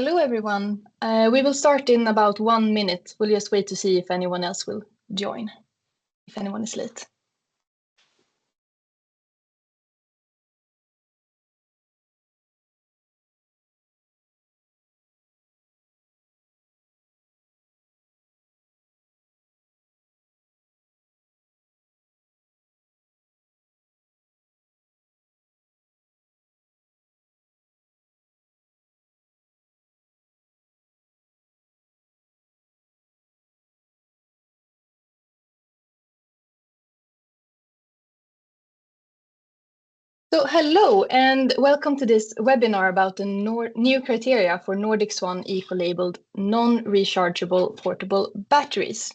Hello, everyone. We will start in about 1 minute. We'll just wait to see if anyone else will join, if anyone is late. So hello and welcome to this webinar about the new criteria for Nordic Swan eco-labeled non-rechargeable portable batteries.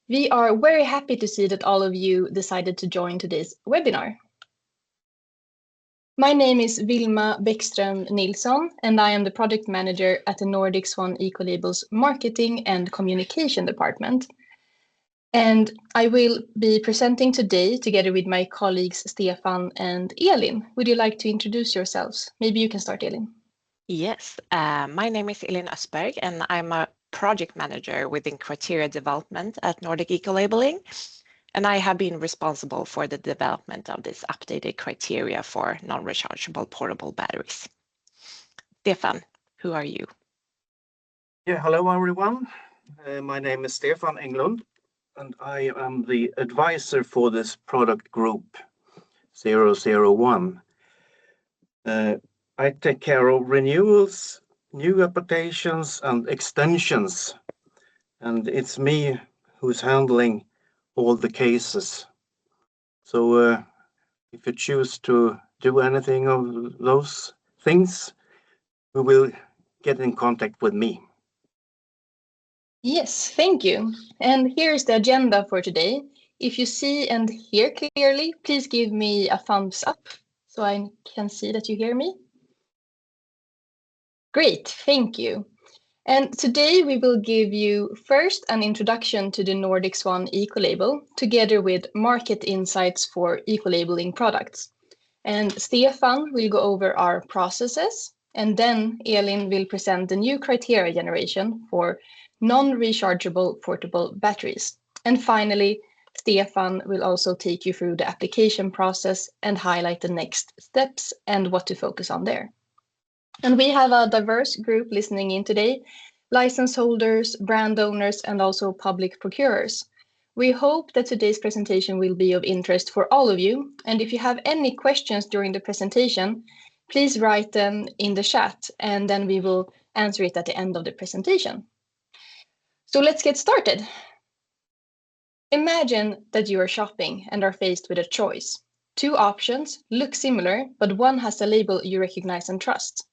We are very happy to see that all of you decided to join today's webinar. My name is Vilma Bäckström Nilsson and I am the project manager at the Nordic Swan Ecolabels Marketing and Communication Department. And I will be presenting today together with my colleagues Stefan and Elin. Would you like to introduce yourselves? Maybe you can start, Elin. Yes, my name is Elin Östberg and I'm a project manager within criteria development at Nordic Ecolabeling. And I have been responsible for the development of this updated criteria for non-rechargeable portable batteries. Stefan, who are you? Yeah, hello everyone. My name is Stefan Englund and I am the advisor for this product group 001. I take care of renewals, new applications and extensions, and it's me who's handling all the cases. So if you choose to do anything of those things, you will get in contact with me. Yes, thank you. And here's the agenda for today. If you see and hear clearly, please give me a thumbs up so I can see that you hear me. Great, thank you. And today we will give you first an introduction to the Nordic Swan Ecolabel together with market insights for eco-labeling products. And Stefan will go over our processes, and then Elin will present the new criteria generation for non-rechargeable portable batteries. And finally, Stefan will also take you through the application process and highlight the next steps and what to focus on there. And we have a diverse group listening in today, license holders, brand owners, and also public procurers. We hope that today's presentation will be of interest for all of you. And if you have any questions during the presentation, please write them in the chat and then we will answer it at the end of the presentation. So let's get started. Imagine that you are shopping and are faced with a choice. Two options look similar, but one has a label you recognize and trust.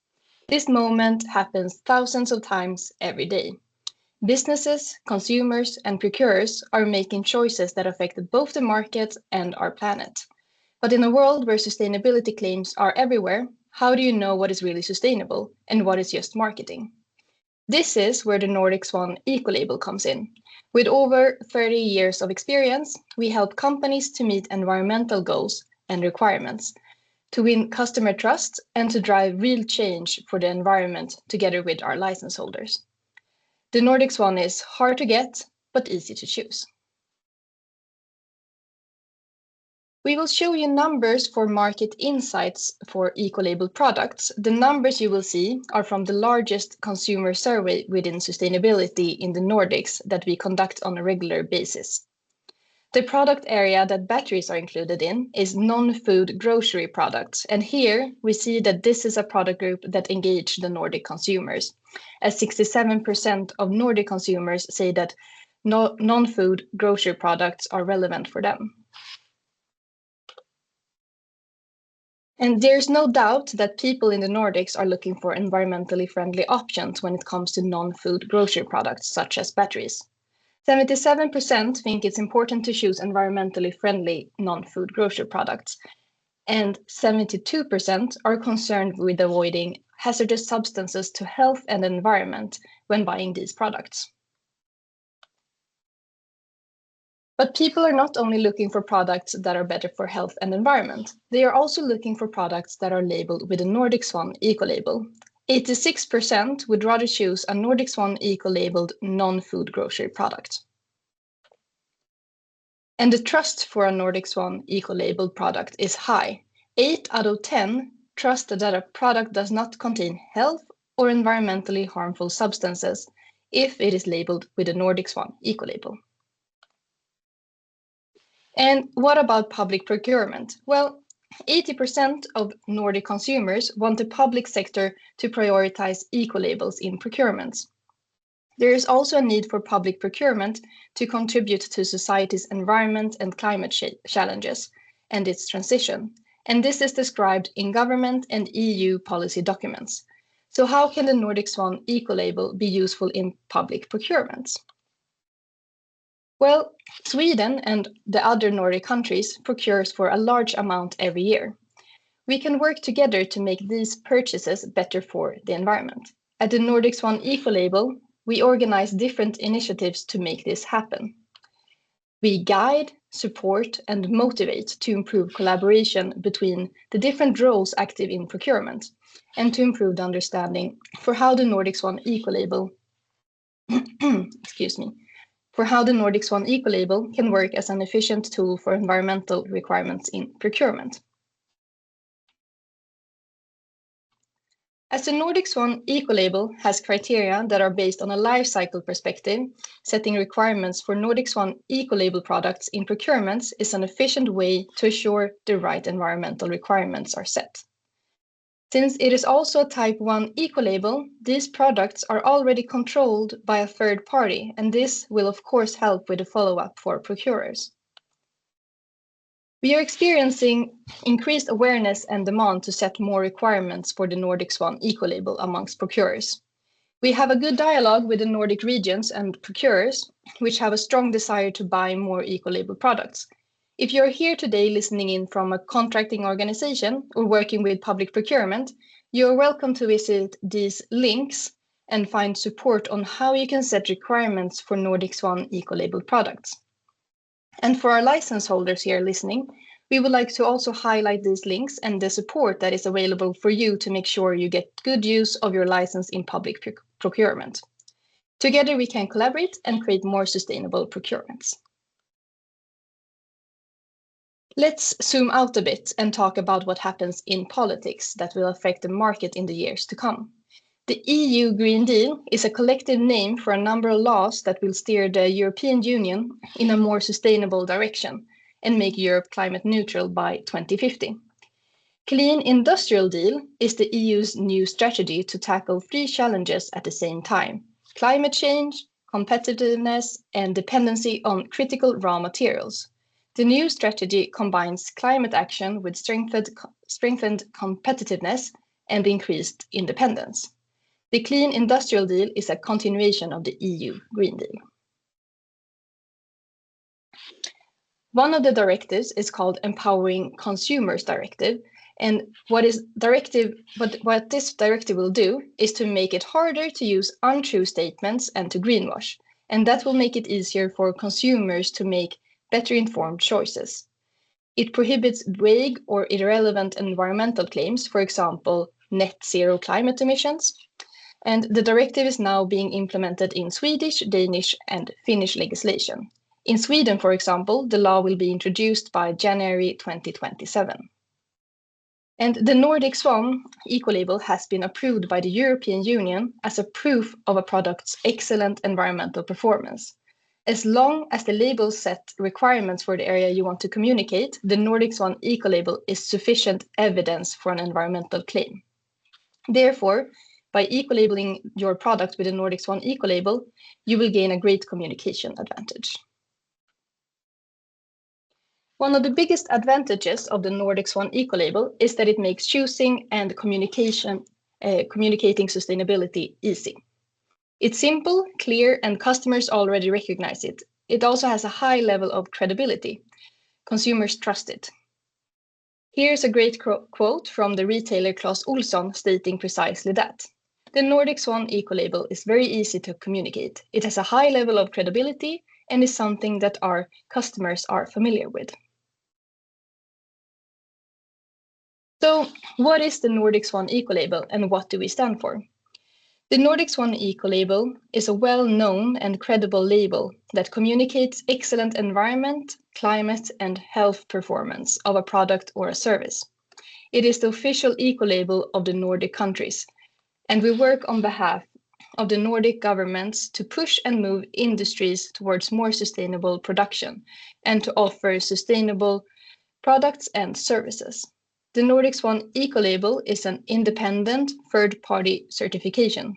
This moment happens thousands of times every day. Businesses, consumers, and procurers are making choices that affect both the market and our planet. But in a world where sustainability claims are everywhere, how do you know what is really sustainable and what is just marketing? This is where the Nordic Swan Ecolabel comes in. With over 30 years of experience, we help companies to meet environmental goals and requirements, to win customer trust, and to drive real change for the environment together with our license holders. The Nordic Swan is hard to get, but easy to choose. We will show you numbers for market insights for eco-labeled products. The numbers you will see are from the largest consumer survey within sustainability in the Nordics that we conduct on a regular basis. The product area that batteries are included in is non-food grocery products. And here we see that this is a product group that engage the Nordic consumers, as 67% of Nordic consumers say that non-food grocery products are relevant for them. And there's no doubt that people in the Nordics are looking for environmentally friendly options when it comes to non-food grocery products, such as batteries. 77% think it's important to choose environmentally friendly non-food grocery products, and 72% are concerned with avoiding hazardous substances to health and environment when buying these products. But people are not only looking for products that are better for health and environment, they are also looking for products that are labeled with a Nordic Swan Ecolabel. 86% would rather choose a Nordic Swan eco-labeled non-food grocery product. And the trust for a Nordic Swan eco-labeled product is high. 8 out of 10 trust that a product does not contain health or environmentally harmful substances if it is labeled with a Nordic Swan eco-label. And what about public procurement? Well, 80% of Nordic consumers want the public sector to prioritize eco-labels in procurements. There is also a need for public procurement to contribute to society's environment and climate challenges and its transition. And this is described in government and EU policy documents. So how can the Nordic Swan eco-label be useful in public procurements? Well, Sweden and the other Nordic countries procures for a large amount every year. We can work together to make these purchases better for the environment. At the Nordic Swan eco-label, we organize different initiatives to make this happen. We guide, support, and motivate to improve collaboration between the different roles active in procurement and to improve the understanding for how the Nordic Swan eco-label for how the Nordic Swan eco-label can work as an efficient tool for environmental requirements in procurement. As the Nordic Swan eco-label has criteria that are based on a life cycle perspective, setting requirements for Nordic Swan eco-label products in procurements is an efficient way to assure the right environmental requirements are set. Since it is also a type 1 eco-label, these products are already controlled by a third party, and this will of course help with the follow-up for procurers. We are experiencing increased awareness and demand to set more requirements for the Nordic Swan eco-label amongst procurers. We have a good dialogue with the Nordic regions and procurers, which have a strong desire to buy more eco-label products. If you're here today listening in from a contracting organization or working with public procurement, you're welcome to visit these links and find support on how you can set requirements for Nordic Swan eco-label products. And for our license holders here listening, we would like to also highlight these links and the support that is available for you to make sure you get good use of your license in public procurement. Together we can collaborate and create more sustainable procurements. Let's zoom out a bit and talk about what happens in politics that will affect the market in the years to come. The EU Green Deal is a collective name for a number of laws that will steer the European Union in a more sustainable direction and make Europe climate neutral by 2050. Clean Industrial Deal is the EU's new strategy to tackle 3 challenges at the same time: climate change, competitiveness, and dependency on critical raw materials. The new strategy combines climate action with strengthened competitiveness and increased independence. The Clean Industrial Deal is a continuation of the EU Green Deal. One of the directives is called Empowering Consumers Directive, and what this directive will do is to make it harder to use untrue statements and to greenwash, and that will make it easier for consumers to make better informed choices. It prohibits vague or irrelevant environmental claims, for example, net zero climate emissions. And the directive is now being implemented in Swedish, Danish, and Finnish legislation. In Sweden, for example, the law will be introduced by January 2027. And the Nordic Swan eco-label has been approved by the European Union as a proof of a product's excellent environmental performance. As long as the label set requirements for the area you want to communicate, the Nordic Swan eco-label is sufficient evidence for an environmental claim. Therefore, by eco-labeling your product with the Nordic Swan eco-label, you will gain a great communication advantage. One of the biggest advantages of the Nordic Swan eco-label is that it makes choosing and communicating sustainability easy. It's simple, clear, and customers already recognize it. It also has a high level of credibility. Consumers trust it. Here's a great quote from the retailer Clas Ohlson stating precisely that. The Nordic Swan eco-label is very easy to communicate. It has a high level of credibility and is something that our customers are familiar with. So what is the Nordic Swan Ecolabel and what do we stand for? The Nordic Swan Ecolabel is a well-known and credible label that communicates excellent environment, climate, and health performance of a product or a service. It is the official ecolabel of the Nordic countries, and we work on behalf of the Nordic governments to push and move industries towards more sustainable production and to offer sustainable products and services. The Nordic Swan Ecolabel is an independent third-party certification.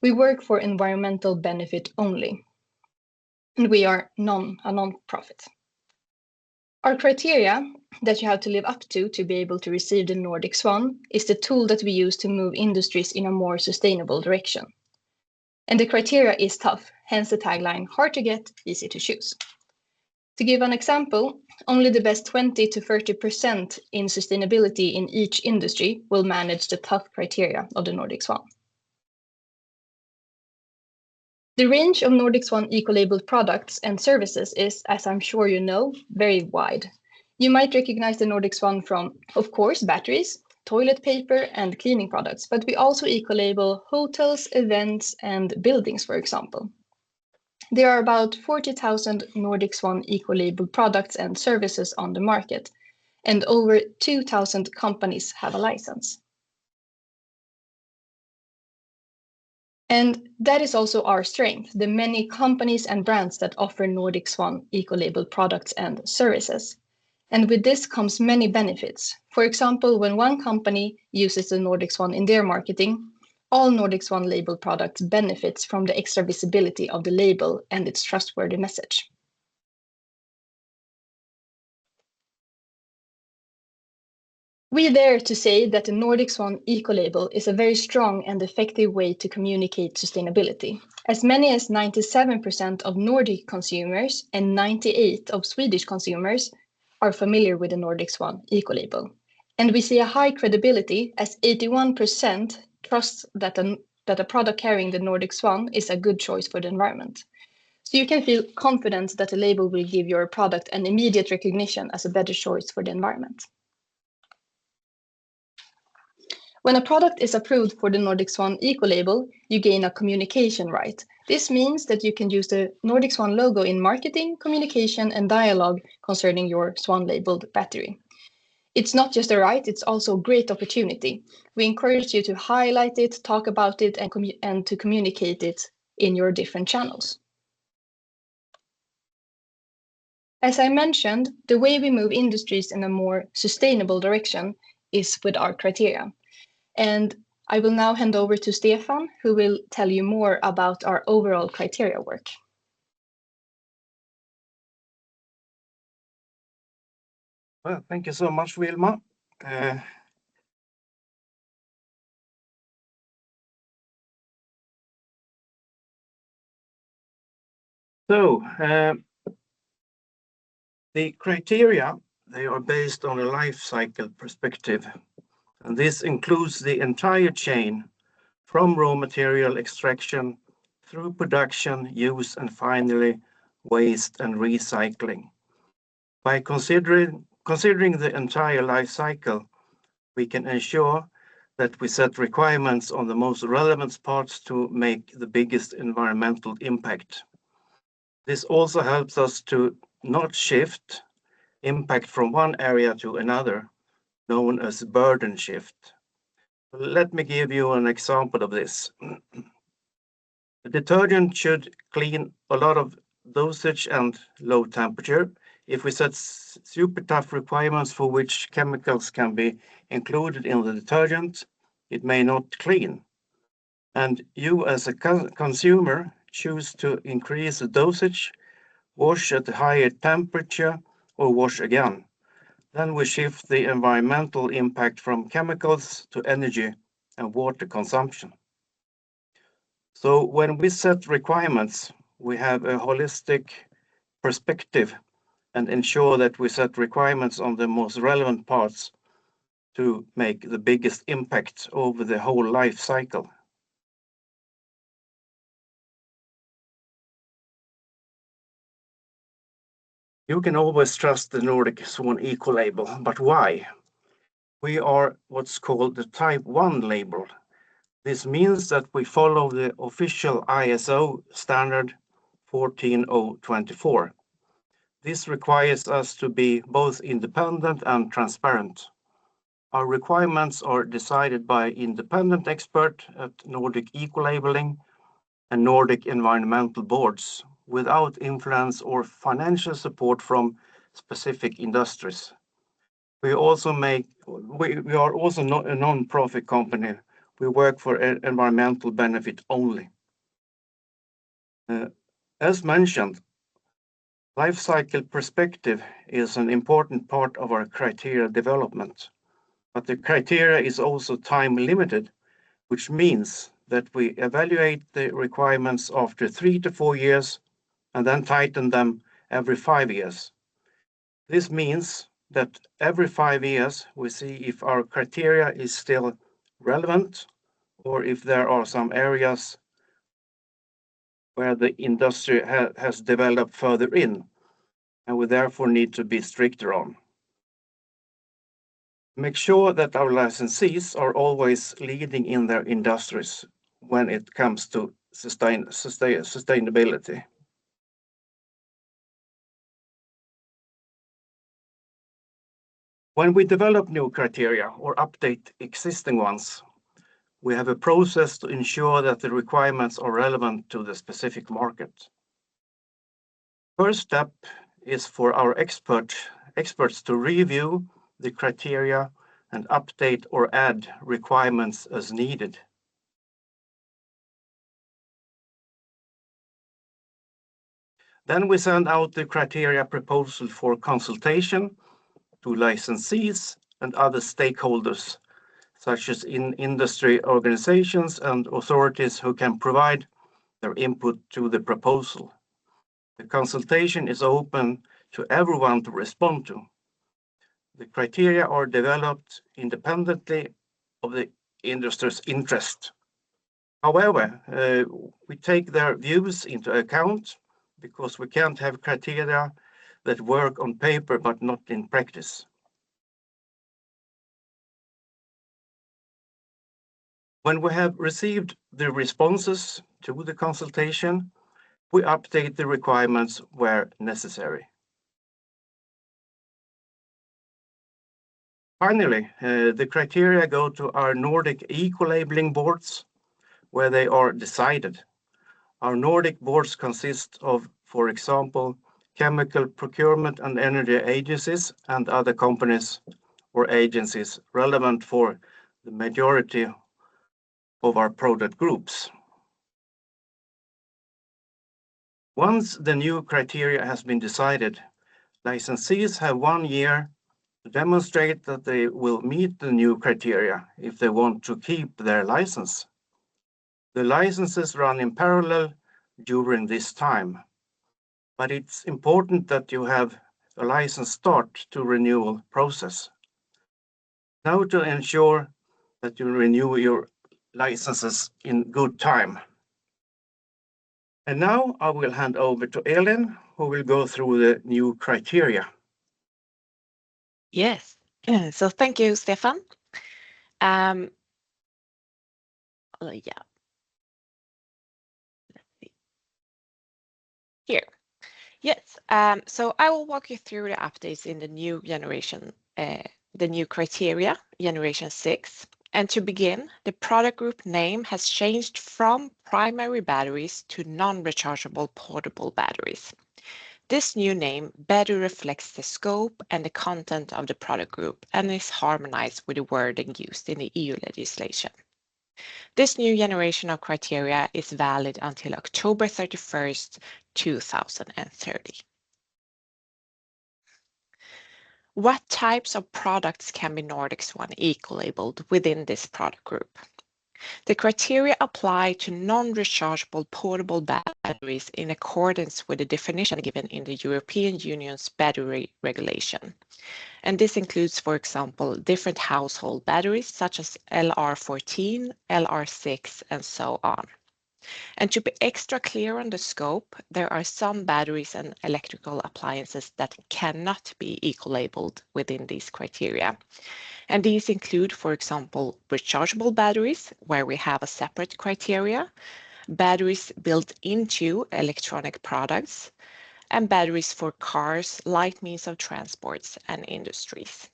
We work for environmental benefit only, and we are a non-profit. Our criteria that you have to live up to be able to receive the Nordic Swan is the tool that we use to move industries in a more sustainable direction. And the criteria is tough, hence the tagline, hard to get, easy to choose. To give an example, only the best 20 to 30% in sustainability in each industry will manage the tough criteria of the Nordic Swan. The range of Nordic Swan eco-labeled products and services is, as I'm sure you know, very wide. You might recognize the Nordic Swan from, of course, batteries, toilet paper, and cleaning products, but we also eco-label hotels, events, and buildings, for example. There are about 40,000 Nordic Swan eco-labeled products and services on the market, and over 2,000 companies have a license. And that is also our strength, the many companies and brands that offer Nordic Swan eco-labeled products and services. And with this comes many benefits. For example, when one company uses the Nordic Swan in their marketing, all Nordic Swan labeled products benefits from the extra visibility of the label and its trustworthy message. We dare to say that the Nordic Swan eco-label is a very strong and effective way to communicate sustainability. As many as 97% of Nordic consumers and 98% of Swedish consumers are familiar with the Nordic Swan eco-label. And we see a high credibility as 81% trust that a product carrying the Nordic Swan is a good choice for the environment. So you can feel confident that the label will give your product an immediate recognition as a better choice for the environment. When a product is approved for the Nordic Swan eco-label, you gain a communication right. This means that you can use the Nordic Swan logo in marketing, communication, and dialogue concerning your Swan-labeled battery. It's not just a right, it's also a great opportunity. We encourage you to highlight it, talk about it, and to communicate it in your different channels. As I mentioned, the way we move industries in a more sustainable direction is with our criteria. And I will now hand over to Stefan, who will tell you more about our overall criteria work. Well, thank you so much, Wilma. The criteria, they are based on a life cycle perspective, and this includes the entire chain from raw material extraction through production, use, and finally waste and recycling. By considering the entire life cycle, we can ensure that we set requirements on the most relevant parts to make the biggest environmental impact. This also helps us to not shift impact from one area to another, known as burden shift. Let me give you an example of this. The detergent should clean a lot of dosage and low temperature. If we set super tough requirements for which chemicals can be included in the detergent, it may not clean. And you as a consumer choose to increase the dosage, wash at a higher temperature, or wash again. Then we shift the environmental impact from chemicals to energy and water consumption. So when we set requirements, we have a holistic perspective and ensure that we set requirements on the most relevant parts to make the biggest impact over the whole life cycle. You can always trust the Nordic Swan eco-label, but why? We are what's called the Type 1 label. This means that we follow the official ISO standard 14024. This requires us to be both independent and transparent. Our requirements are decided by independent experts at Nordic Ecolabelling and Nordic environmental boards without influence or financial support from specific industries. We are also not a non-profit company. We work for environmental benefit only. As mentioned, life cycle perspective is an important part of our criteria development, but the criteria is also time limited, which means that we evaluate the requirements after 3 to 4 years and then tighten them every 5 years. This means that every 5 years we see if our criteria is still relevant or if there are some areas where the industry has developed further in and we therefore need to be stricter on. Make sure that our licensees are always leading in their industries when it comes to sustainability. When we develop new criteria or update existing ones, we have a process to ensure that the requirements are relevant to the specific market. First step is for our experts to review the criteria and update or add requirements as needed. Then we send out the criteria proposal for consultation to licensees and other stakeholders, such as in industry organizations and authorities who can provide their input to the proposal. The consultation is open to everyone to respond to. The criteria are developed independently of the industry's interest. However, we take their views into account because we can't have criteria that work on paper but not in practice. When we have received the responses to the consultation, we update the requirements where necessary. Finally, the criteria go to our Nordic Ecolabelling boards, where they are decided. Our Nordic boards consist of, for example, chemical procurement and energy agencies and other companies or agencies relevant for the majority of our product groups. Once the new criteria has been decided, licensees have 1 year to demonstrate that they will meet the new criteria if they want to keep their license. The licenses run in parallel during this time, but it's important that you have a license start to renewal process. Now to ensure that you renew your licenses in good time. And now I will hand over to Elin, who will go through the new criteria. Yes, so thank you, Stefan. Yeah. Let's see. Here. Yes, so I will walk you through the updates in the new generation, the new criteria, generation 6. And to begin, the product group name has changed from primary batteries to non-rechargeable portable batteries. This new name better reflects the scope and the content of the product group and is harmonized with the wording used in the EU legislation. This new generation of criteria is valid until October 31st, 2030. What types of products can be Nordic Swan eco-labeled within this product group? The criteria apply to non-rechargeable portable batteries in accordance with the definition given in the European Union's battery regulation. And this includes, for example, different household batteries such as LR14, LR6, and so on. And to be extra clear on the scope, there are some batteries and electrical appliances that cannot be eco-labeled within these criteria. And these include, for example, rechargeable batteries, where we have a separate criteria, batteries built into electronic products, and batteries for cars, light means of transports, and industries.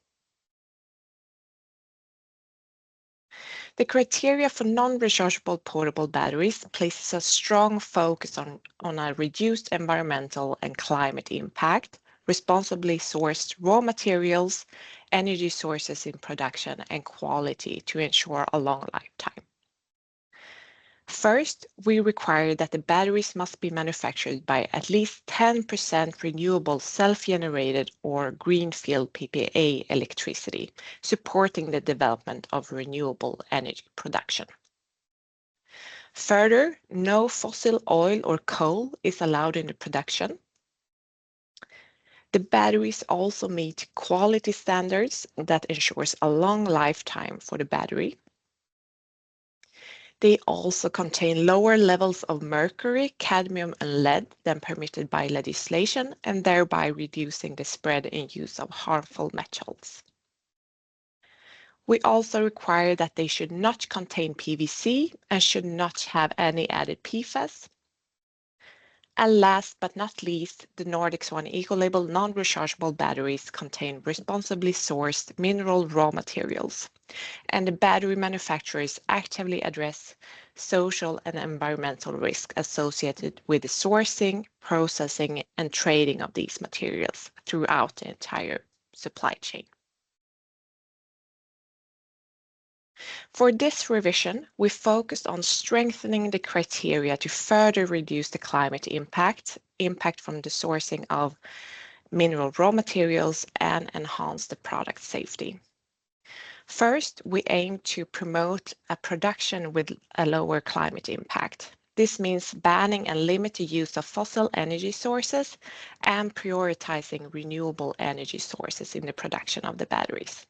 The criteria for non-rechargeable portable batteries places a strong focus on a reduced environmental and climate impact, responsibly sourced raw materials, energy sources in production, and quality to ensure a long lifetime. First, we require that the batteries must be manufactured by at least 10% renewable self-generated or greenfield PPA electricity, supporting the development of renewable energy production. Further, no fossil oil or coal is allowed in the production. The batteries also meet quality standards that ensures a long lifetime for the battery. They also contain lower levels of mercury, cadmium, and lead than permitted by legislation, and thereby reducing the spread and use of harmful metals. We also require that they should not contain PVC and should not have any added PFAS. And last but not least, the Nordic Swan Ecolabel non-rechargeable batteries contain responsibly sourced mineral raw materials, and the battery manufacturers actively address social and environmental risk associated with the sourcing, processing, and trading of these materials throughout the entire supply chain. For this revision, we focused on strengthening the criteria to further reduce the climate impact from the sourcing of mineral raw materials, and enhance the product safety. First, we aim to promote a production with a lower climate impact. This means banning and limiting the use of fossil energy sources and prioritizing renewable energy sources in the production of the batteries.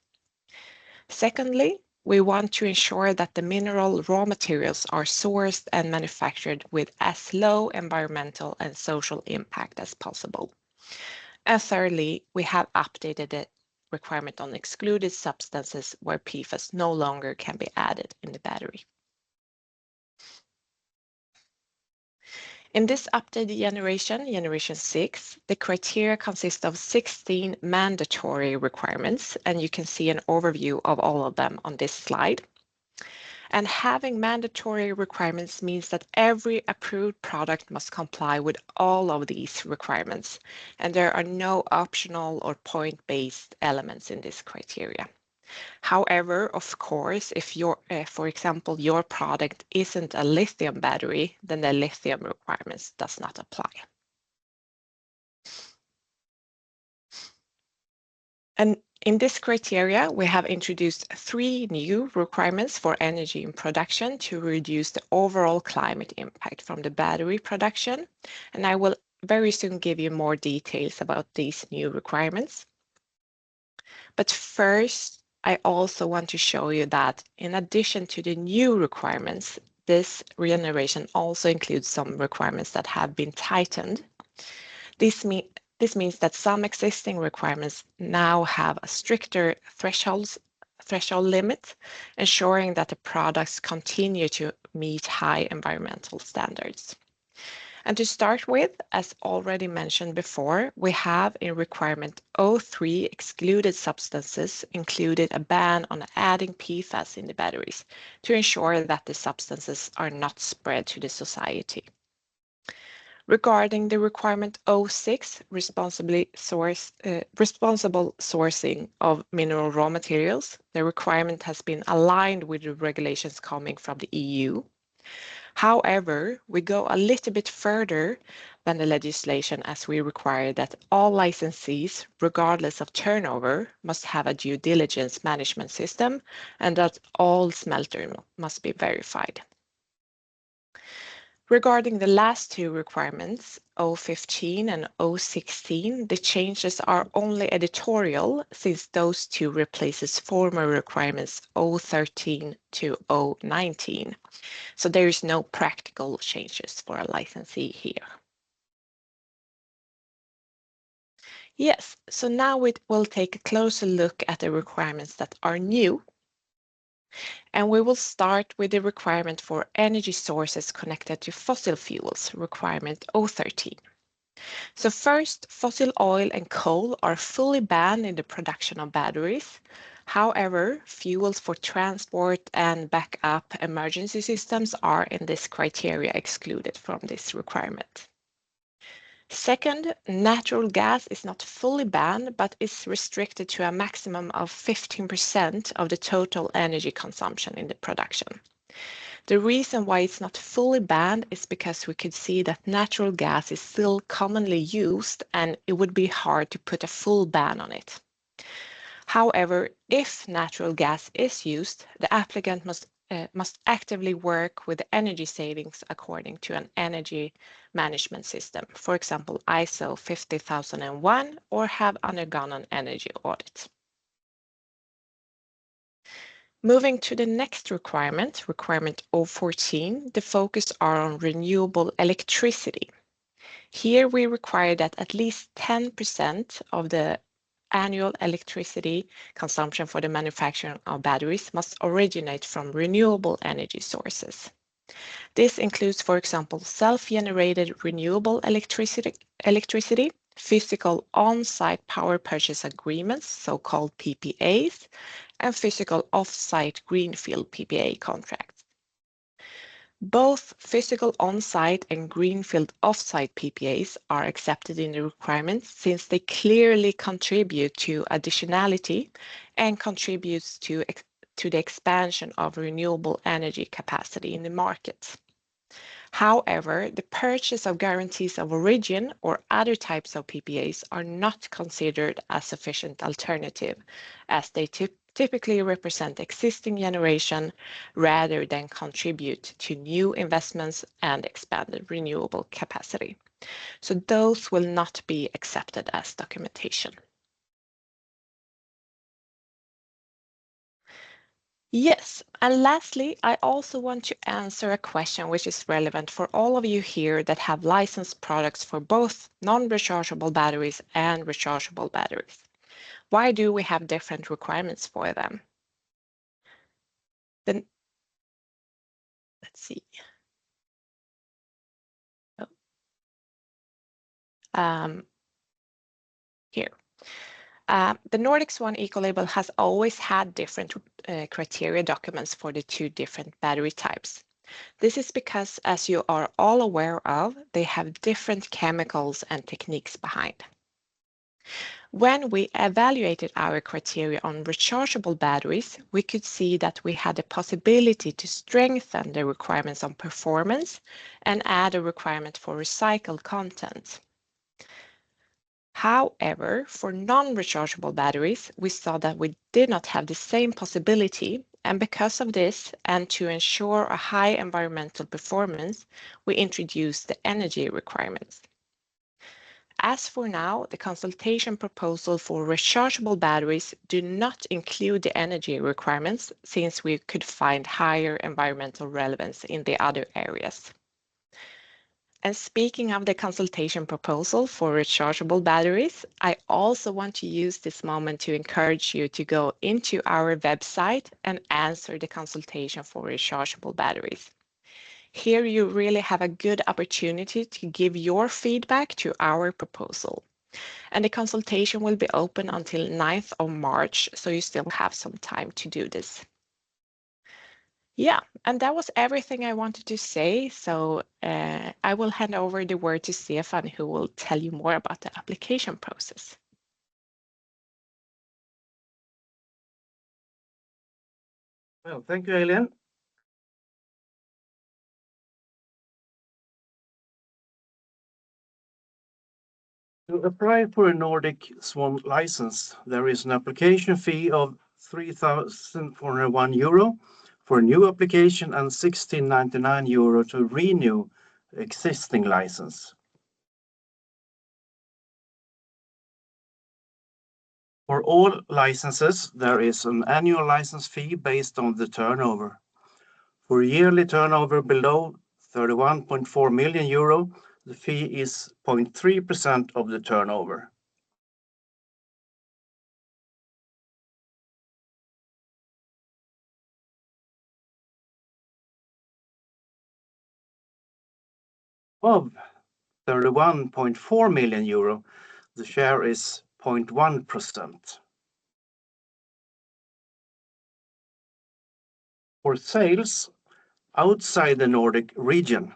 Secondly, we want to ensure that the mineral raw materials are sourced and manufactured with as low environmental and social impact as possible. And thirdly, we have updated the requirement on excluded substances where PFAS no longer can be added in the battery. In this updated generation 6, the criteria consist of 16 mandatory requirements, and you can see an overview of all of them on this slide. And having mandatory requirements means that every approved product must comply with all of these requirements, and there are no optional or point-based elements in this criteria. However, of course, if for example, your product isn't a lithium battery, then the lithium requirements does not apply. And in this criteria, we have introduced 3 new requirements for energy in production to reduce the overall climate impact from the battery production. And I will very soon give you more details about these new requirements. But first, I also want to show you that in addition to the new requirements, this regeneration also includes some requirements that have been tightened. This means that some existing requirements now have a stricter threshold limit, ensuring that the products continue to meet high environmental standards. And to start with, as already mentioned before, we have in requirement 03 excluded substances included a ban on adding PFAS in the batteries to ensure that the substances are not spread to the society. Regarding the requirement 06, responsible sourcing of mineral raw materials, the requirement has been aligned with the regulations coming from the EU. However, we go a little bit further than the legislation as we require that all licensees, regardless of turnover, must have a due diligence management system and that all smelters must be verified. Regarding the last two requirements, 015 and 016, the changes are only editorial since those two replaces former requirements 013 to 019. So there is no practical changes for a licensee here. Yes, so now we will take a closer look at the requirements that are new. And we will start with the requirement for energy sources connected to fossil fuels, requirement 013. So first, fossil oil and coal are fully banned in the production of batteries. However, fuels for transport and backup emergency systems are in this criteria excluded from this requirement. Second, natural gas is not fully banned, but is restricted to a maximum of 15% of the total energy consumption in the production. The reason why it's not fully banned is because we could see that natural gas is still commonly used and it would be hard to put a full ban on it. However, if natural gas is used, the applicant must actively work with energy savings according to an energy management system, for example, ISO 50001, or have undergone an energy audit. Moving to the next requirement, requirement 014, the focus are on renewable electricity. Here we require that at least 10% of the annual electricity consumption for the manufacturing of batteries must originate from renewable energy sources. This includes, for example, self-generated renewable electricity, physical on-site power purchase agreements, so-called PPAs, and physical off-site greenfield PPA contracts. Both physical on-site and greenfield off-site PPAs are accepted in the requirements since they clearly contribute to additionality and contributes to the expansion of renewable energy capacity in the market. However, the purchase of guarantees of origin or other types of PPAs are not considered a sufficient alternative, as they typically represent existing generation rather than contribute to new investments and expanded renewable capacity. So those will not be accepted as documentation. Yes, and lastly, I also want to answer a question which is relevant for all of you here that have licensed products for both non-rechargeable batteries and rechargeable batteries. Why do we have different requirements for them? Then, let's see. Here. The Nordic Swan Ecolabel has always had different criteria documents for the two different battery types. This is because, as you are all aware of, they have different chemicals and techniques behind. When we evaluated our criteria on rechargeable batteries, we could see that we had the possibility to strengthen the requirements on performance and add a requirement for recycled content. However, for non-rechargeable batteries, we saw that we did not have the same possibility, and because of this, and to ensure a high environmental performance, we introduced the energy requirements. As for now, the consultation proposal for rechargeable batteries do not include the energy requirements since we could find higher environmental relevance in the other areas. And speaking of the consultation proposal for rechargeable batteries, I also want to use this moment to encourage you to go into our website and answer the consultation for rechargeable batteries. Here you really have a good opportunity to give your feedback to our proposal. And the consultation will be open until 9th of March, so you still have some time to do this. Yeah, and that was everything I wanted to say. So I will hand over the word to Stefan, who will tell you more about the application process. Well, thank you, Elin. To apply for a Nordic Swan license, there is an application fee of €3,401 for a new application and €1,699 to renew existing license. For all licenses, there is an annual license fee based on the turnover. For yearly turnover below 31.4 million euro, the fee is 0.3% of the turnover. Of 31.4 million euro, the share is 0.1%. For sales outside the Nordic region,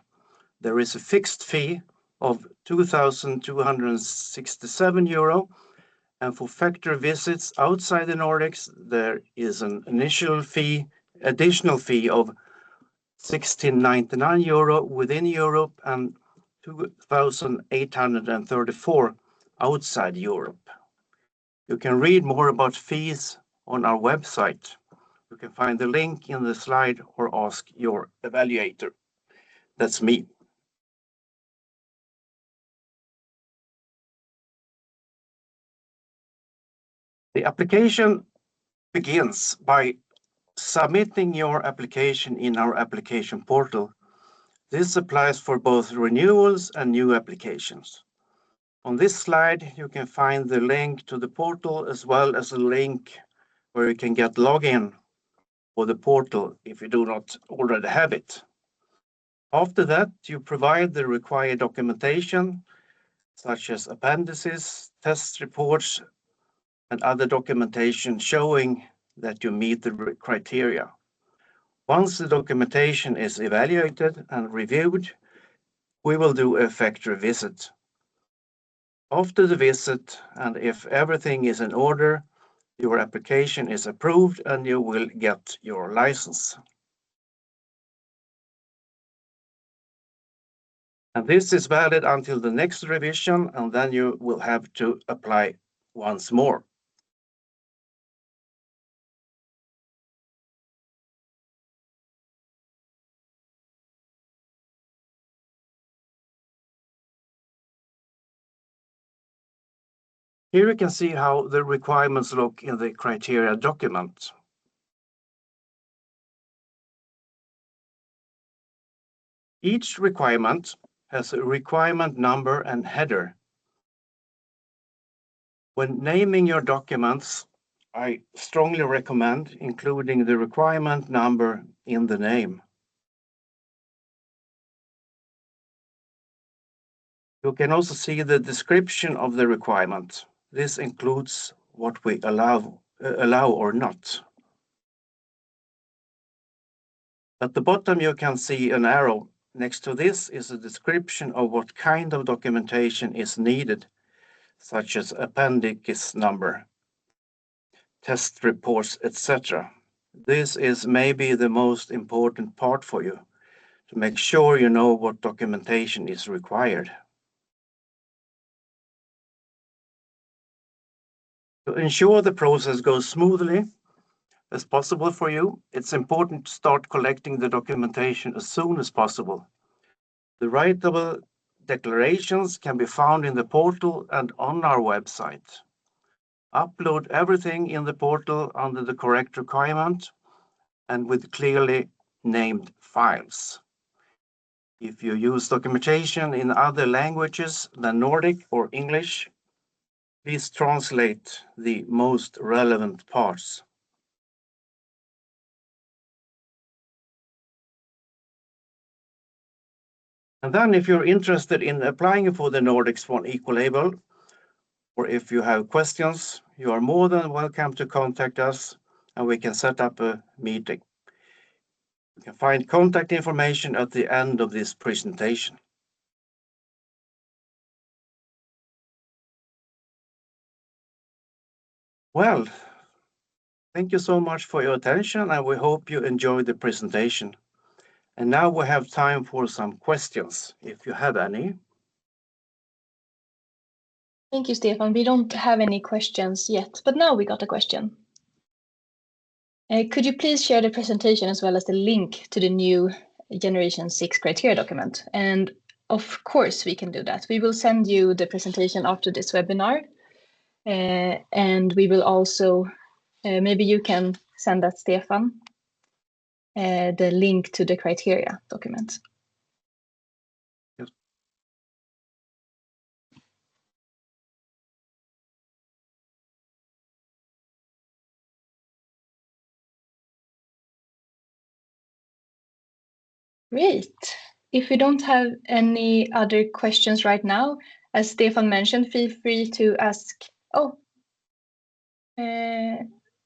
there is a fixed fee of 2,267 euro, and for factory visits outside the Nordics, there is an additional fee of 1,699 euro within Europe and 2,834 outside Europe. You can read more about fees on our website. You can find the link in the slide or ask your evaluator. That's me. The application begins by submitting your application in our application portal. This applies for both renewals and new applications. On this slide, you can find the link to the portal as well as a link where you can get login for the portal if you do not already have it. After that, you provide the required documentation, such as appendices, test reports, and other documentation showing that you meet the criteria. Once the documentation is evaluated and reviewed, we will do a factory visit. After the visit, and if everything is in order, your application is approved and you will get your license. And this is valid until the next revision, and then you will have to apply once more. Here you can see how the requirements look in the criteria document. Each requirement has a requirement number and header. When naming your documents, I strongly recommend including the requirement number in the name. You can also see the description of the requirement. This includes what we allow or not. At the bottom, you can see an arrow. Next to this is a description of what kind of documentation is needed, such as appendix number, test reports, etc. This is maybe the most important part for you, to make sure you know what documentation is required. To ensure the process goes smoothly as possible for you, it's important to start collecting the documentation as soon as possible. The writable declarations can be found in the portal and on our website. Upload everything in the portal under the correct requirement and with clearly named files. If you use documentation in other languages than Nordic or English, please translate the most relevant parts. And then if you're interested in applying for the Nordic Swan Ecolabel, or if you have questions, you are more than welcome to contact us and we can set up a meeting. You can find contact information at the end of this presentation. Well, thank you so much for your attention, and we hope you enjoyed the presentation. And now we have time for some questions, if you have any. Thank you, Stefan. We don't have any questions yet, but now we got a question. Could you please share the presentation as well as the link to the new Generation 6 criteria document? And of course we can do that. We will send you the presentation after this webinar, and we will also, maybe you can send that, Stefan, the link to the criteria document. Yes. Great. If we don't have any other questions right now, as Stefan mentioned, feel free to ask. Oh,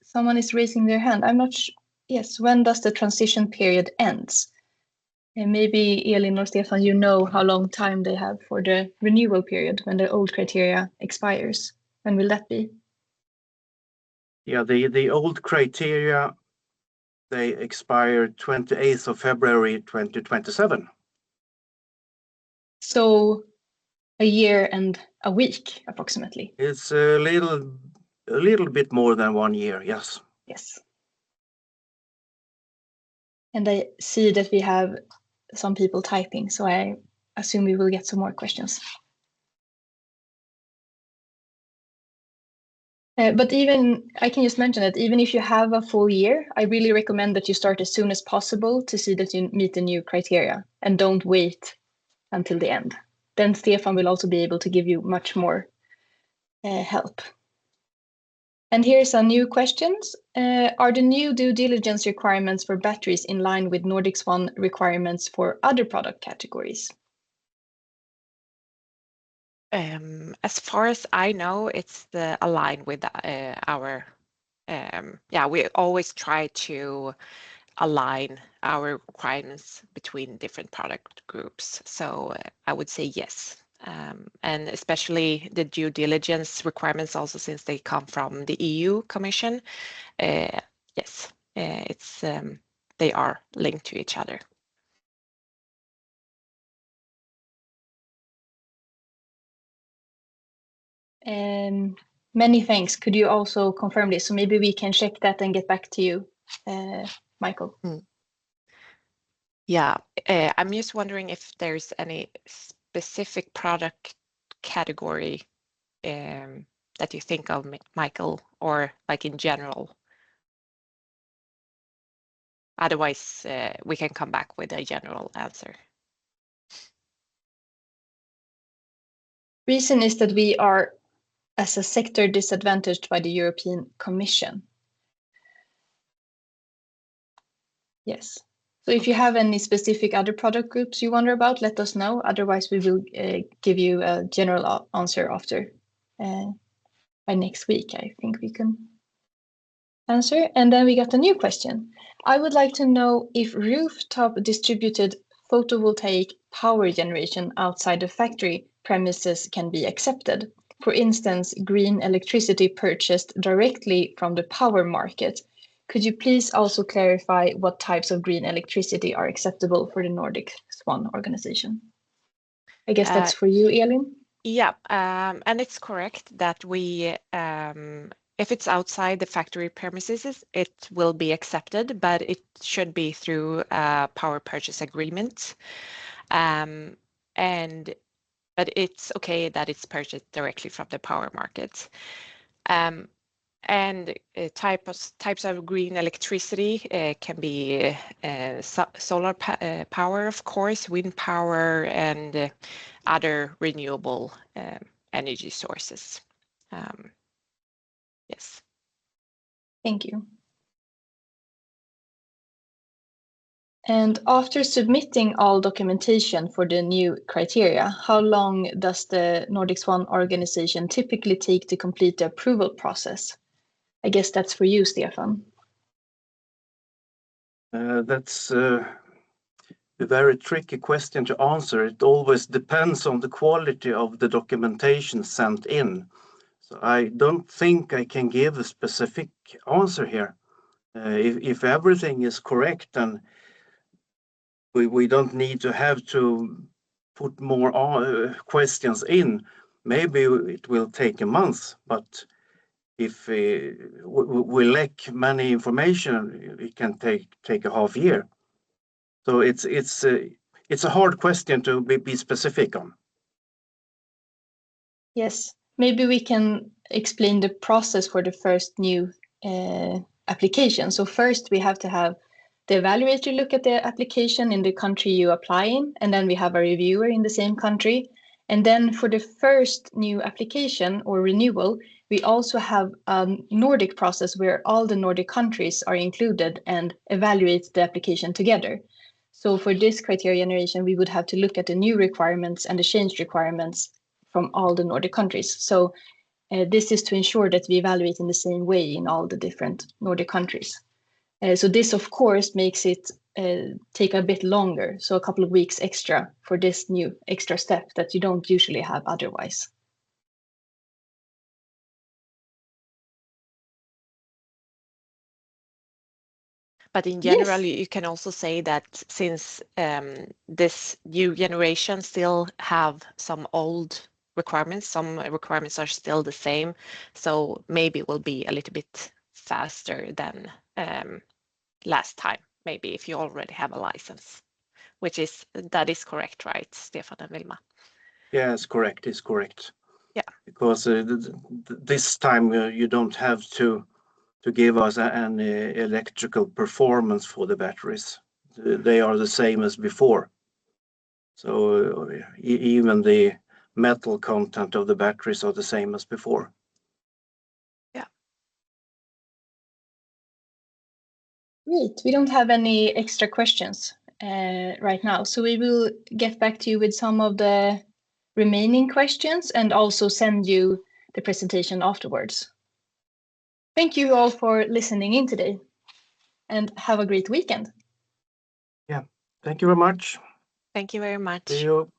someone is raising their hand. I'm not sure. Yes, when does the transition period ends? And maybe Elin or Stefan, you know how long time they have for the renewal period when the old criteria expires. When will that be? Yeah, the old criteria, they expire 28th of February 2027. So a year and a week, approximately. It's a little bit more than 1 year, yes. Yes. And I see that we have some people typing, so I assume we will get some more questions. But even, I can just mention that even if you have a full year, I really recommend that you start as soon as possible to see that you meet the new criteria and don't wait until the end. Then Stefan will also be able to give you much more help. And here's a new question. Are the new due diligence requirements for batteries in line with Nordic Swan requirements for other product categories? As far as I know, it's aligned with our, we always try to align our requirements between different product groups. So I would say yes. And especially the due diligence requirements also, since they come from the EU Commission. Yes, they are linked to each other. Many thanks. Could you also confirm this? So maybe we can check that and get back to you, Michael. Yeah, I'm just wondering if there's any specific product category that you think of, Michael, or like in general. Otherwise, we can come back with a general answer. Reason is that we are, as a sector, disadvantaged by the European Commission. Yes. So if you have any specific other product groups you wonder about, let us know. Otherwise, we will give you a general answer after by next week. I think we can answer. And then we got a new question. I would like to know if rooftop distributed photovoltaic power generation outside the factory premises can be accepted. For instance, green electricity purchased directly from the power market. Could you please also clarify what types of green electricity are acceptable for the Nordic Swan organization? I guess that's for you, Elin. Yeah, and it's correct that we, if it's outside the factory premises, it will be accepted, but it should be through a power purchase agreement. But it's okay that it's purchased directly from the power market. And types of green electricity can be solar power, of course, wind power, and other renewable energy sources. Yes. Thank you. And after submitting all documentation for the new criteria, how long does the Nordic Swan organization typically take to complete the approval process? I guess that's for you, Stefan. That's a very tricky question to answer. It always depends on the quality of the documentation sent in. So I don't think I can give a specific answer here. If everything is correct, then we don't need to have to put more questions in. Maybe it will take a month, but if we lack many information, it can take a half year. So it's it's a hard question to be specific on. Yes, maybe we can explain the process for the first new application. So first we have to have the evaluator look at the application in the country you apply in, and then we have a reviewer in the same country. And then for the first new application or renewal, we also have a Nordic process where all the Nordic countries are included and evaluate the application together. So for this criteria generation, we would have to look at the new requirements and the changed requirements from all the Nordic countries. So this is to ensure that we evaluate in the same way in all the different Nordic countries. So this, of course, makes it take a bit longer. So a couple of weeks extra for this new extra step that you don't usually have otherwise. But in general, you can also say that since this new generation still have some old requirements, some requirements are still the same, so maybe it will be a little bit faster than last time, maybe if you already have a license, that is correct, right, Stefan and Vilma? Yeah, it's correct. It's correct. Yeah. Because this time you don't have to give us an electrical performance for the batteries. They are the same as before. So even the metal content of the batteries are the same as before. Yeah. Great. We don't have any extra questions right now. So we will get back to you with some of the remaining questions and also send you the presentation afterwards. Thank you all for listening in today and have a great weekend. Yeah, thank you very much. Thank you very much. See you.